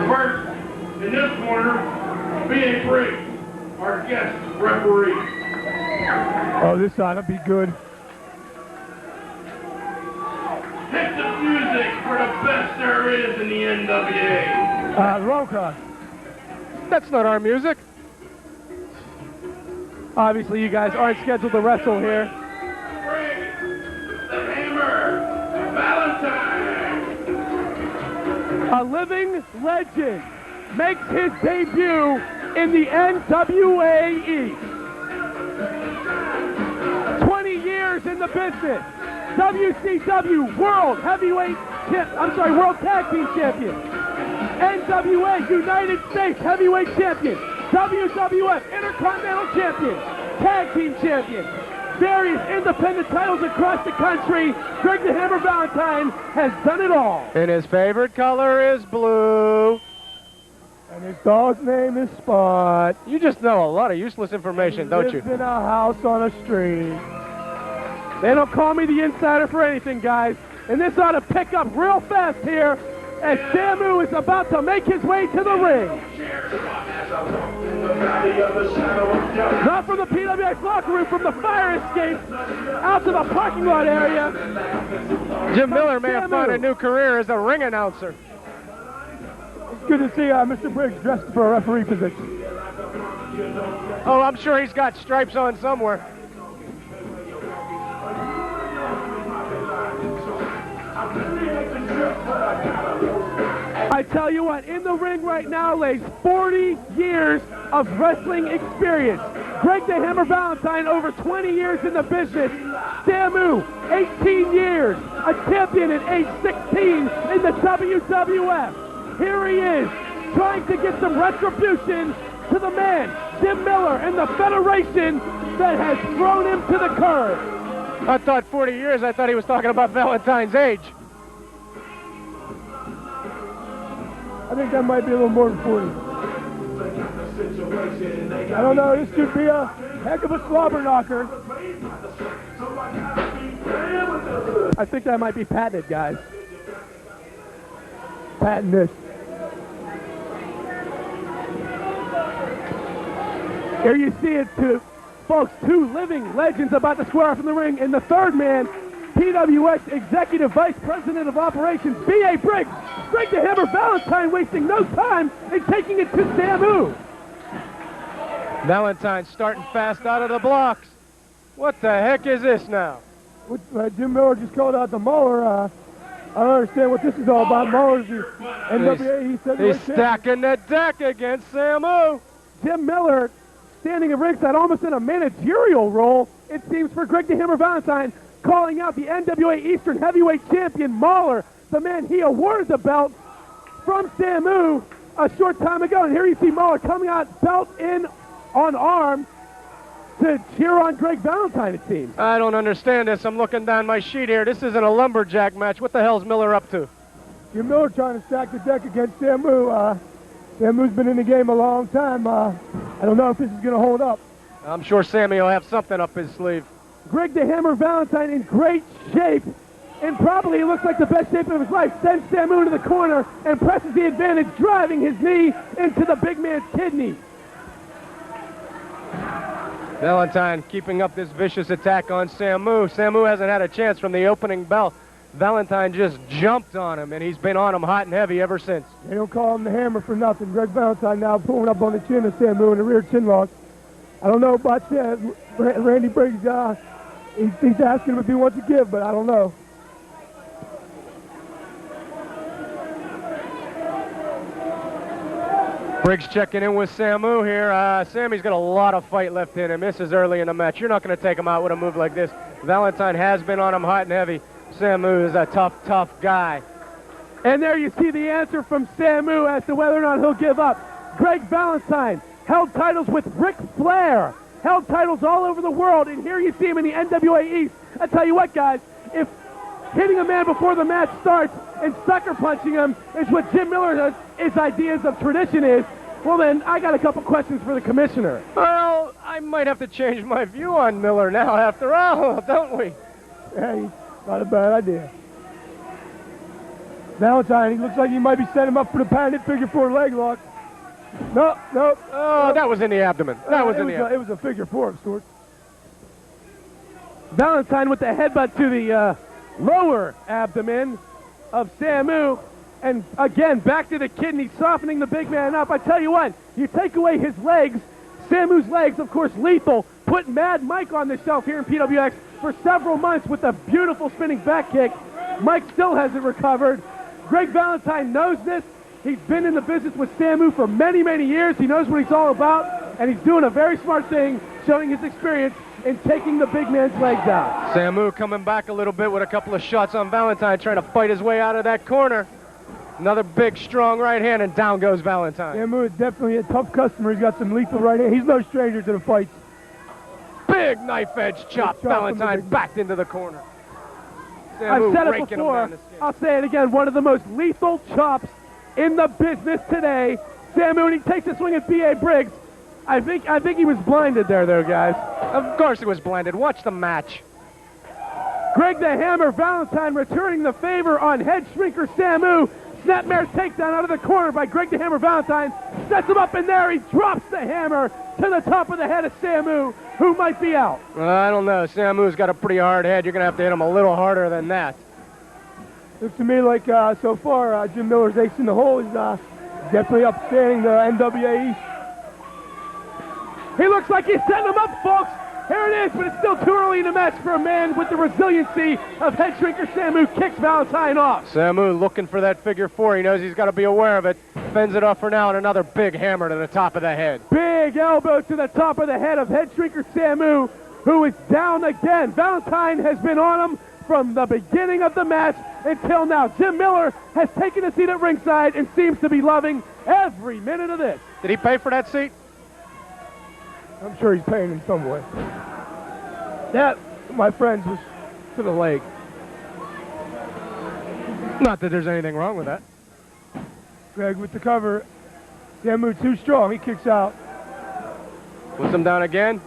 First, in this corner, B.A. Briggs, our guest referee. Oh, this ought to be good. Hit the music for the best there is in the NWA. Roca. That's not our music. Obviously, you guys aren't scheduled to wrestle here. Briggs, the Hammer, Valentine. A living legend makes his debut in the NWA East. 20 years in the business. WCW World World Tag Team Champion. NWA United States Heavyweight Champion. WWF Intercontinental Champion. Tag Team Champion. Various independent titles across the country. Greg the Hammer Valentine has done it all. And his favorite color is blue. And his dog's name is Spot. You just know a lot of useless information, don't you? He lives in a house on a street. They don't call me the insider for anything, guys. And this ought to pick up real fast here as Samu is about to make his way to the ring. Not from the PWX locker room, from the fire escape, out to the parking lot area. Jim Miller may have found a new career as a ring announcer. It's good to see Mr. Briggs dressed for a referee position. Oh, I'm sure he's got stripes on somewhere. I tell you what, in the ring right now lays 40 years of wrestling experience. Greg the Hammer Valentine, over 20 years in the business. Samu, 18 years, a champion at age 16 in the WWF. Here he is, trying to get some retribution to the man, Jim Miller, and the federation that has thrown him to the curb. I thought 40 years, I thought he was talking about Valentine's age. I think that might be a little more than 40. I don't know, this could be a heck of a slobber knocker. I think that might be patented, guys. Patent this. Here you see it, folks, two living legends about to square off in the ring, and the third man, PWX Executive Vice President of Operations, B.A. Briggs. Greg the Hammer Valentine wasting no time in taking it to Samu. Valentine starting fast out of the blocks. What the heck is this now? Jim Miller just called out the Mauler. I don't understand what this is all about. Muller's the NWA. He's stacking the deck against Samu. Jim Miller standing at ringside almost in a managerial role, it seems, for Greg the Hammer Valentine, calling out the NWA Eastern Heavyweight Champion Mauler, the man he awarded the belt from Samu a short time ago. And here you see Mauler coming out belt in on arm to cheer on Greg Valentine, it seems. I don't understand this. I'm looking down my sheet here. This isn't a lumberjack match. What the hell's Miller up to? Jim Miller trying to stack the deck against Samu. Samu's been in the game a long time. I don't know if this is going to hold up. I'm sure Sammy will have something up his sleeve. Greg the Hammer Valentine in great shape, and probably it looks like the best shape of his life. Sends Samu to the corner and presses the advantage, driving his knee into the big man's kidney. Valentine keeping up this vicious attack on Samu. Samu hasn't had a chance from the opening bell. Valentine just jumped on him, and he's been on him hot and heavy ever since. They don't call him the Hammer for nothing. Greg Valentine now pulling up on the chin of Samu in the rear chin lock. I don't know about Randy Briggs. He's asking him if he wants to give, but I don't know. Briggs checking in with Samu here. Sammy's got a lot of fight left in him. This is early in the match. You're not going to take him out with a move like this. Valentine has been on him hot and heavy. Samu is a tough guy. And there you see the answer from Samu as to whether or not he'll give up. Greg Valentine held titles with Ric Flair. Held titles all over the world, and here you see him in the NWA East. I tell you what, guys, if hitting a man before the match starts and sucker punching him is what Jim Miller's ideas of tradition is, well then, I got a couple questions for the commissioner. Well, I might have to change my view on Miller now after all, don't we? Hey, not a bad idea. Valentine, he looks like he might be setting him up for the patented figure 4 leg lock. No. Oh, that was in the abdomen. That was in the abdomen. It was a figure 4 of sorts. Valentine with the headbutt to the lower abdomen of Samu. And again, back to the kidney, softening the big man up. I tell you what, you take away his legs, Samu's legs, of course, lethal. Put Mad Mike on the shelf here in PWX for several months with a beautiful spinning back kick. Mike still hasn't recovered. Greg Valentine knows this. He's been in the business with Samu for many, many years. He knows what he's all about, and he's doing a very smart thing, showing his experience in taking the big man's legs out. Samu coming back a little bit with a couple of shots on Valentine, trying to fight his way out of that corner. Another big, strong right hand, and down goes Valentine. Samu is definitely a tough customer. He's got some lethal right hand. He's no stranger to the fights. Big knife edge chop. Valentine backed into the corner. I've said it before. I'll say it again. One of the most lethal chops in the business today. Samu, when he takes a swing at B.A. Briggs, I think he was blinded there, though, guys. Of course he was blinded. Watch the match. Greg the Hammer Valentine returning the favor on Headshrinker Samu. Snapmare's takedown out of the corner by Greg the Hammer Valentine. Sets him up in there. He drops the hammer to the top of the head of Samu, who might be out. I don't know. Samu's got a pretty hard head. You're going to have to hit him a little harder than that. Looks to me like so far Jim Miller's ace in the hole. He's definitely upstanding the NWA East. He looks like he's setting him up, folks. Here it is, but it's still too early in the match for a man with the resiliency of Headshrinker Samu. Kicks Valentine off. Samu looking for that figure 4. He knows he's got to be aware of it. Fends it off for now, and another big hammer to the top of the head. Big elbow to the top of the head of Headshrinker Samu, who is down again. Valentine has been on him from the beginning of the match until now. Jim Miller has taken a seat at ringside and seems to be loving every minute of this. Did he pay for that seat? I'm sure he's paying in some way. That, my friends, was to the leg. Not that there's anything wrong with that. Greg with the cover. Samu too strong. He kicks out. Puts him down again.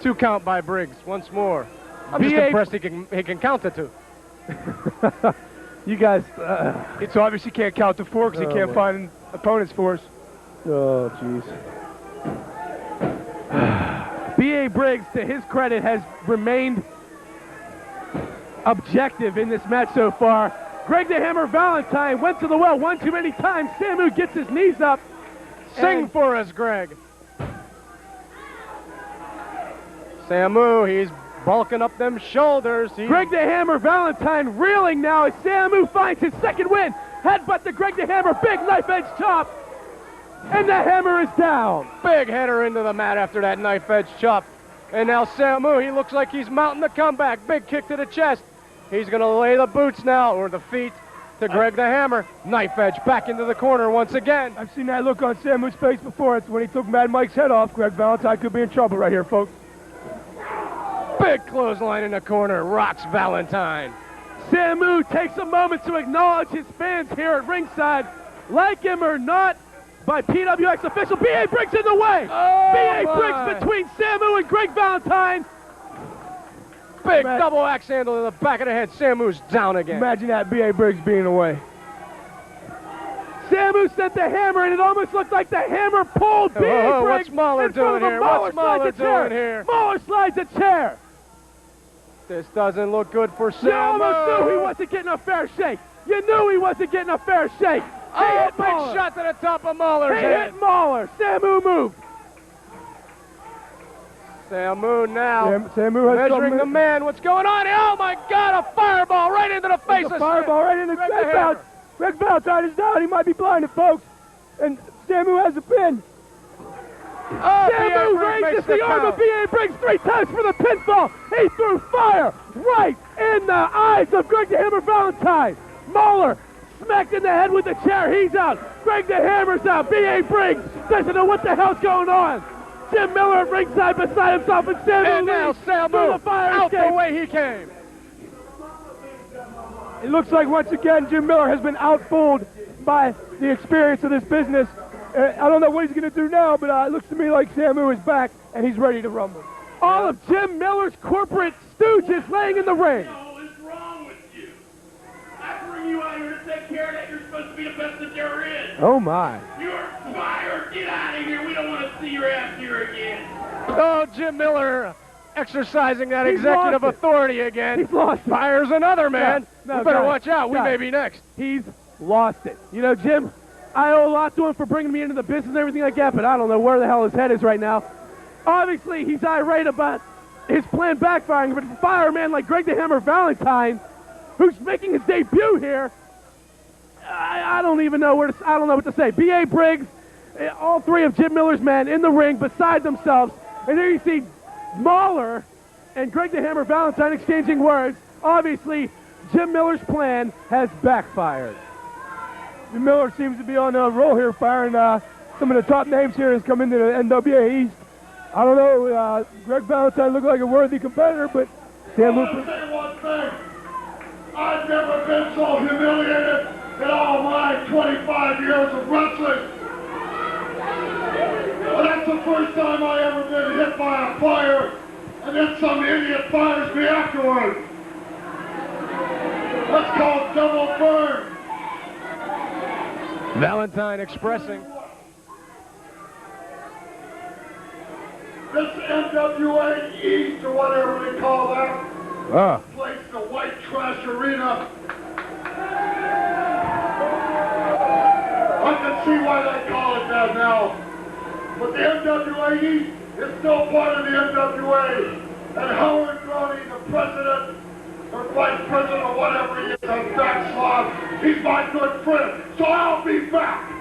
2 count by Briggs. Once more. I'm just impressed he can count to 2. You guys... It's obvious he can't count to 4 because he can't find opponents for us. Oh, jeez. B.A. Briggs, to his credit, has remained objective in this match so far. Greg the Hammer Valentine went to the well one too many times. Samu gets his knees up. Sing for us, Greg. Samu, he's bulking up them shoulders. Greg the Hammer Valentine reeling now as Samu finds his second win. Headbutt to Greg the Hammer, big knife edge chop. And the hammer is down. Big header into the mat after that knife edge chop. And now Samu, he looks like he's mounting the comeback. Big kick to the chest. He's going to lay the boots now, or the feet, to Greg the Hammer. Knife edge back into the corner once again. I've seen that look on Samu's face before. It's when he took Mad Mike's head off. Greg Valentine could be in trouble right here, folks. Big clothesline in the corner. Rocks Valentine. Samu takes a moment to acknowledge his fans here at ringside. Like him or not, by PWX official, B.A. Briggs in the way. B.A. Briggs between Samu and Greg Valentine. Big double axe handle to the back of the head. Samu's down again. Imagine that, B.A. Briggs being away. Samu sent the hammer, and it almost looked like the hammer pulled B.A. Briggs. What's Mahler doing here? What's Mahler doing here? Mahler slides a chair. This doesn't look good for Samu. You almost knew he wasn't getting a fair shake. You knew he wasn't getting a fair shake. Oh, big shot to the top of Mahler's head. Hit Mahler. Samu moved. Samu now Samu has measuring the man. What's going on here? Oh, my God, a fireball right into the face of fireball right into Greg Valentine is down. He might be blinded, folks. And Samu has a pin. Oh, Samu raises the arm of B.A. Briggs 3 times for the pinfall. He threw fire right in the eyes of Greg the Hammer Valentine. Mahler smacked in the head with the chair. He's out. Greg the Hammer's out. B.A. Briggs doesn't know what the hell's going on. Jim Miller at ringside beside himself, and Samu now Samu the fire out escape. the way he came. It looks like once again Jim Miller has been outfooled by the experience of this business. I don't know what he's going to do now, but it looks to me like Samu is back and he's ready to rumble. All of Jim Miller's corporate stooges laying in the ring. What is wrong with you? I bring you out here better take care of that. You're supposed to be the best that there is. Oh, my. You're fired. Get out of here. We don't want to see your ass here again. Oh, Jim Miller exercising that He's executive lost it. authority again. He's lost it. Fires another man. No, You better guys, watch out. We guys. may be next. He's lost it. You know, Jim, I owe a lot to him for bringing me into the business and everything like that, but I don't know where the hell his head is right now. Obviously, he's irate about his plan backfiring, but to fire a man like Greg the Hammer Valentine, who's making his debut here, I don't even know I don't know what to say. B.A. Briggs, all three of Jim Miller's men in the ring beside themselves, and there you see Mahler and Greg the Hammer Valentine exchanging words. Obviously, Jim Miller's plan has backfired. Jim Miller seems to be on a roll here, firing some of the top names here has come into the NWA East. I don't know, Greg Valentine looked like a worthy competitor, but I'm going to say one thing. I've never been so humiliated in all my 25 years of wrestling. But that's the first time I ever been hit by a fire, and then some idiot fires me afterwards. That's called double burn. Valentine expressing. This NWA East, or whatever they call that, place, the white trash arena. I can see why they call it that now. But the NWA East is still part of the NWA. And Howard Brody, the president, or vice president, or whatever he is, a backslide, he's my good friend. So I'll be back.